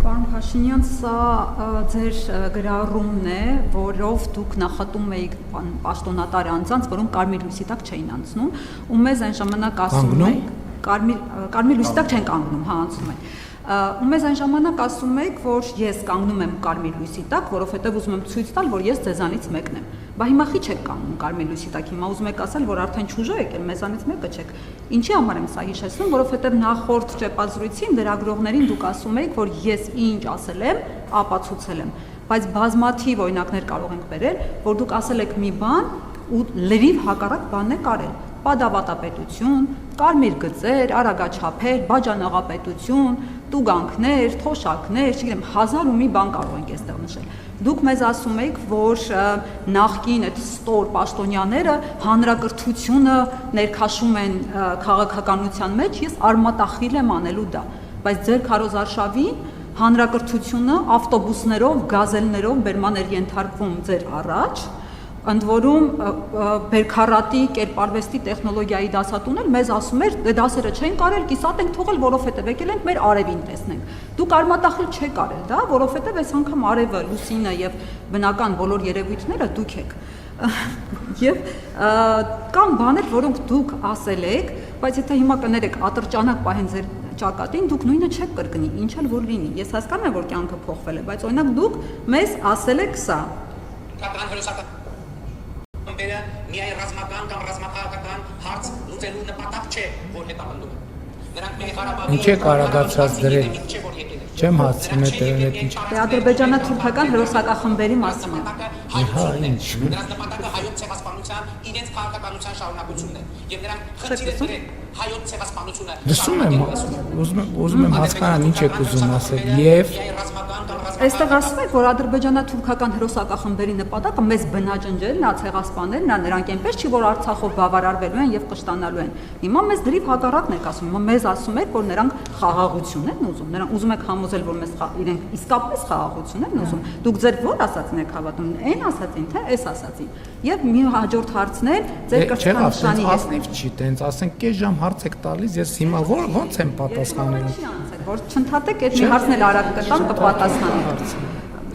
Պարոն Փաշինյան, սա ձեր գրառումն է, որով դուք նախատում եք պաշտոնատար անձանց, որոնք կարմիր լույսի տակ չէին անցնում, ու մեզ այն ժամանակ ասում եք, կարմիր լույսի տակ չեն կանգնում, հա, անցնում են։ Ու մեզ այն ժամանակ ասում եք, որ ես կանգնում եմ կարմիր լույսի տակ, որովհետև ուզում եմ ցույց տալ, որ ես ձեզանից մեկն եմ։ Բա հիմա խի չեք կանգնում կարմիր լույսի տակ, հիմա ուզում եք ասել, որ արդեն չուժը եկել, մեզանից մեկը չեք։ Ինչի համար եմ սա հիշեցնում, որովհետև նախորդ ճեպազրույցին լրագրողներին դուք ասում եք, որ ես ինչ ասել եմ, ապացուցել եմ, բայց բազմաթիվ օրինակներ կարող ենք բերել, որ դուք ասել եք մի բան ու լրիվ հակառակ բանն եք արել։ Պատավատապետություն, կարմիր գծեր, արագաչափեր, բաժանաղապետություն, տուգանքներ, թոշակներ, չգիտեմ, 1000 ու մի բան կարող ենք այստեղ նշել։ Դուք մեզ ասում եք, որ նախկին այդ ստոր պաշտոնյաները հանրակրթությունը ներքաշում են քաղաքականության մեջ, ես արմատախիլ եմ անելու դա, բայց ձեր քարոզարշավին հանրակրթությունը ավտոբուսներով, գազելներով բերման էր ենթարկվում ձեր առաջ, ընդ որում բերքարատի կերպարվեստի տեխնոլոգիայի դասատուներ մեզ ասում էր, դե դասերը չեն կարել, կիսատ ենք թողել, որովհետև եկել ենք մեր արևին տեսնենք։ Դուք արմատախիլ չեք արել դա, որովհետև այս անգամ արևը, լուսինը եւ բնական բոլոր երևույթները դուք եք։ Եվ կան բաներ, որոնք դուք ասել եք, բայց եթե հիմա կներեք ատրճանակ պահեն ձեր ճակատին, դուք նույնը չեք կրկնի, ինչ էլ որ լինի։ Ես հասկանում եմ, որ կյանքը փոխվել է, բայց օրինակ դուք մեզ ասել եք սա։ Միայն ռազմական կամ ռազմաքաղաքական հարց լուծելու նպատակ չէ, որ հետապնդում է։ Նրանք մի Ղարաբաղի Ինչ է կարողացած դրել։ Չեմ հասցնում դրել այդ ինչ։ Դե ադրբեջանա-թուրքական հերոսակախմբերի մասին է։ Հա, ինչ։ Նրանց նպատակը հայոց ցեղասպանության իրենց քաղաքականության շարունակությունն է։ Եվ նրանք խնդիր են դրել հայոց ցեղասպանությունը։ Լսում եմ, ուզում եմ հասկանալ ինչ եք ուզում ասել։ Եվ Այստեղ ասում եք, որ ադրբեջանա-թուրքական հերոսակախմբերի նպատակը մեզ բնաջնջել, նա ցեղասպանել, նա նրանք այնպես չի, որ Արցախով բավարարվելու են եւ կշտանալու են։ Հիմա մեզ դրիվ հակառակն եք ասում, հիմա մեզ ասում եք, որ նրանք խաղաղություն են ուզում, նրանք ուզում եք համոզել, որ մեզ իրենք իսկապես խաղաղություն են ուզում։ Դուք ձեր ո՞ր ասածին եք հավատում, այն ասածին, թե այս ասածին։ Եվ մի հաջորդ հարցն է ձեր կրծքանշանի ասնիվ չի, տենց ասենք կես ժամ հարց եք տալիս, ես հիմա ոնց եմ պատասխանելու։ Որ չընդհատեք այդ մի հարցն էլ արագ կտամ կպատասխանի։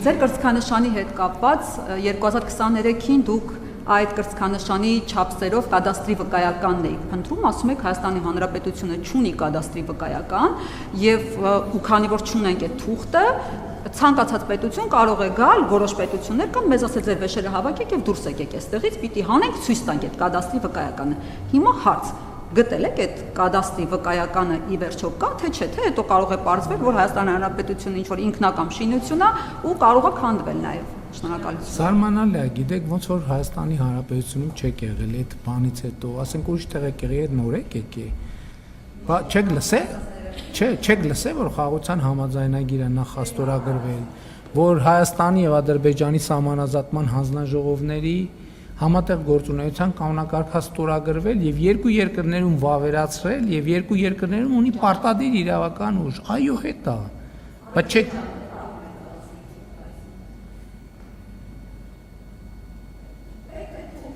Ձեր կրծքանշանի հետ կապված 2023-ին դուք այդ կրծքանշանի չափսերով կադաստրի վկայականն էիք փնտրում, ասում եք Հայաստանի Հանրապետությունը չունի կադաստրի վկայական եւ ու քանի որ չունենք այդ թուղթը, ցանկացած պետություն կարող է գալ, որոշ պետություններ կան, մեզ ասել ձեր վեշերը հավաքեք եւ դուրս եկեք այստեղից, պիտի հանենք, ցույց տանք այդ կադաստրի վկայականը։ Հիմա հարց գտել եք այդ կադաստրի վկայականը ի վերջո կա, թե չէ, թե հետո կարող է պարզվել, որ Հայաստանի Հանրապետությունը ինչ-որ ինքնակամ շինություն է ու կարող է քանդվել նաև։ Շնորհակալություն։ Զարմանալի է, գիտեք, ոնց որ Հայաստանի Հանրապետությունում չեք եղել այդ բանից հետո, ասենք ուրիշ տեղ եք եղել, նոր եք եկել։ Բա չեք լսել։ Չեք լսել, որ խաղաղության համաձայնագիրը նախ ստորագրվել, որ Հայաստանի եւ Ադրբեջանի սահմանազատման հանձնաժողովների համատեղ գործունեության կանոնակարգը ստորագրվել եւ երկու երկրներում վավերացրել եւ երկու երկրներում ունի պարտադիր իրավական ուժ։ Այո, հետա։ Բայց չեք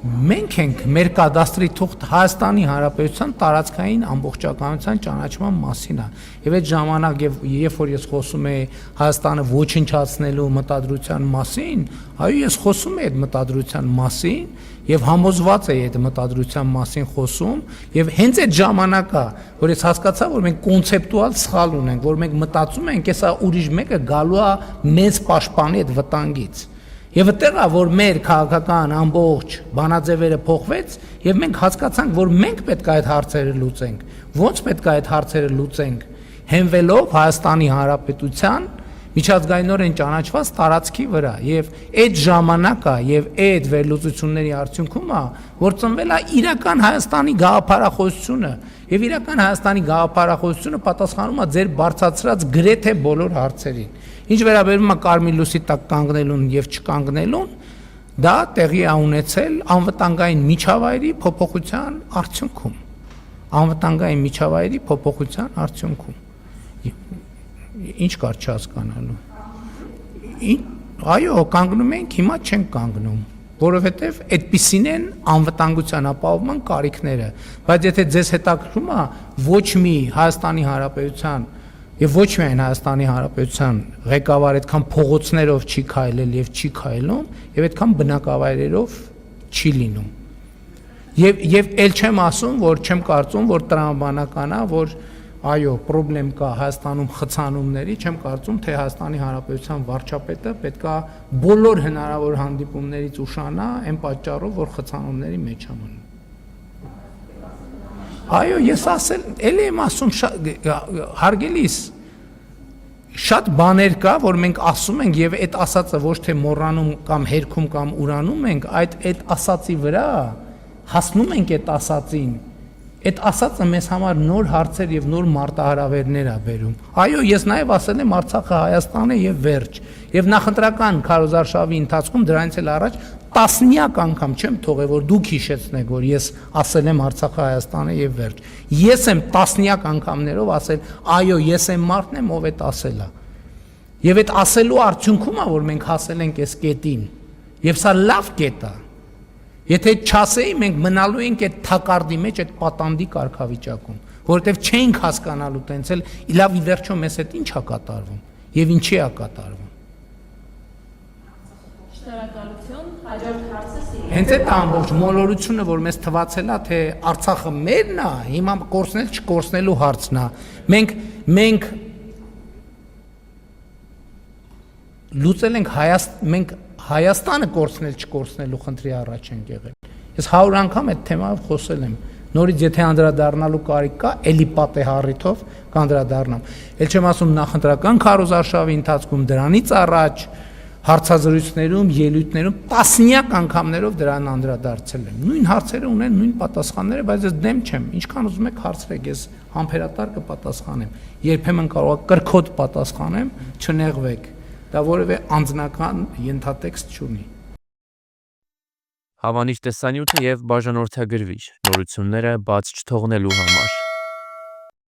Մենք ենք մեր կադաստրի թուղթ Հայաստանի Հանրապետության տարածքային ամբողջականության ճանաչման մասին է։ Եվ այդ ժամանակ երբ որ ես խոսում եմ Հայաստանը ոչնչացնելու մտադրության մասին, այո, ես խոսում եմ այդ մտադրության մասին եւ համոզված եմ այդ մտադրության մասին խոսում եւ հենց այդ ժամանակա, որ ես հասկացա, որ մենք կոնցեպտուալ սխալ ունենք, որ մենք մտածում ենք, հեսա ուրիշ մեկը գալու է մեզ պաշտպանի այդ վտանգից։ Եվ այդտեղ է, որ մեր քաղաքական ամբողջ բանաձևերը փոխվեց եւ մենք հասկացանք, որ մենք պետք է այդ հարցերը լուծենք։ Ոնց պետք է այդ հարցերը լուծենք։ Հենվելով Հայաստանի Հանրապետության միջազգայինորեն ճանաչված տարածքի վրա եւ այդ ժամանակը եւ այդ վերլուծությունների արդյունքում է, որ ծնվել է իրական Հայաստանի գաղափարախոսությունը եւ իրական Հայաստանի գաղափարախոսությունը պատասխանում է ձեր բարձրացրած գրեթե բոլոր հարցերին։ Ինչ վերաբերում է կարմիր լույսի տակ կանգնելուն եւ չկանգնելուն, դա տեղի է ունեցել անվտանգային միջավայրի փոփոխության արդյունքում։ Անվտանգային միջավայրի փոփոխության արդյունքում։ Ինչ կար չհասկանալու։ Այո, կանգնում ենք, հիմա չենք կանգնում։ որովհետև այդպիսին են անվտանգության ապահովման կարիքները, բայց եթե ձեզ հետաքրքրում է ոչ մի Հայաստանի Հանրապետության եւ ոչ միայն Հայաստանի Հանրապետության ղեկավար այդքան փողոցներով չի քայլել եւ չի քայլում եւ այդքան բնակավայրերով չի լինում։ Եվ ել չեմ ասում, որ չեմ կարծում, որ տրամաբանական է, որ այո, խնդրեմ կա Հայաստանում խցանումների, չեմ կարծում, թե Հայաստանի Հանրապետության վարչապետը պետքա բոլոր հնարավոր հանդիպումներից ուշանա այն պատճառով, որ խցանումների մեջ է մնում։ Այո, ես ասել, ելի եմ ասում, հարգելիս, շատ բաներ կա, որ մենք ասում ենք եւ այդ ասածը ոչ թե մոռանում կամ հերքում կամ ուրանում ենք, այդ ասածի վրա հասնում ենք այդ ասածին։ Այդ ասածը մեզ համար նոր հարցեր եւ նոր մարտահրավերներ է բերում։ Այո, ես նաեւ ասել եմ Արցախը Հայաստան է եւ վերջ։ Եվ նախընտրական քարոզարշավի ընթացքում դրանից էլ առաջ տասնյակ անգամ չեմ թողել, որ դուք հիշեցնեք, որ ես ասել եմ Արցախը Հայաստան է եւ վերջ։ Ես եմ տասնյակ անգամներով ասել, այո, ես եմ մարդն եմ, ով այդ ասել է։ Եվ այդ ասելու արդյունքում է, որ մենք հասել ենք այս կետին։ Եվ սա լավ կետ է։ Եթե չասեի, մենք մնալու ենք այդ թակարդի մեջ, այդ պատանդի կարգավիճակում, որովհետև չենք հասկանալու տենց էլ լավ ի վերջո մեզ հետ ինչ է կատարվում եւ ինչի է կատարվում։ Շնորհակալություն, հաջորդ հարցը սիրելի։ Հենց այդ ամբողջ մոլորությունը, որ մեզ թվացել է, թե Արցախը մերն է, հիմա կորցնել չկորցնելու հարցն է։ Մենք լուծել ենք Հայաստանը կորցնել չկորցնելու խնդրի առաջ ենք եղել։ Ես 100 անգամ այդ թեմայով խոսել եմ։ Նորից եթե անդրադառնալու կարիք կա, էլի պատե հառիթով կանդրադառնամ։ Էլ չեմ ասում նախընտրական քարոզարշավի ընթացքում դրանից առաջ հարցազրույցներում, ելույթներում տասնյակ անգամներով դրան անդրադարձել եմ։ Նույն հարցերը ունեն նույն պատասխանները, բայց ես դեմ չեմ։ Ինչքան ուզում եք հարցրեք, ես համբերատար կպատասխանեմ։ Երբեմն կարող է կրկոտ պատասխանեմ, չնեղվեք։ Դա որևէ անձնական ենթատեքստ չունի։ Հավանիչ տեսանյութը եւ բաժանորդագրվիչ նորությունները բաց չթողնելու համար։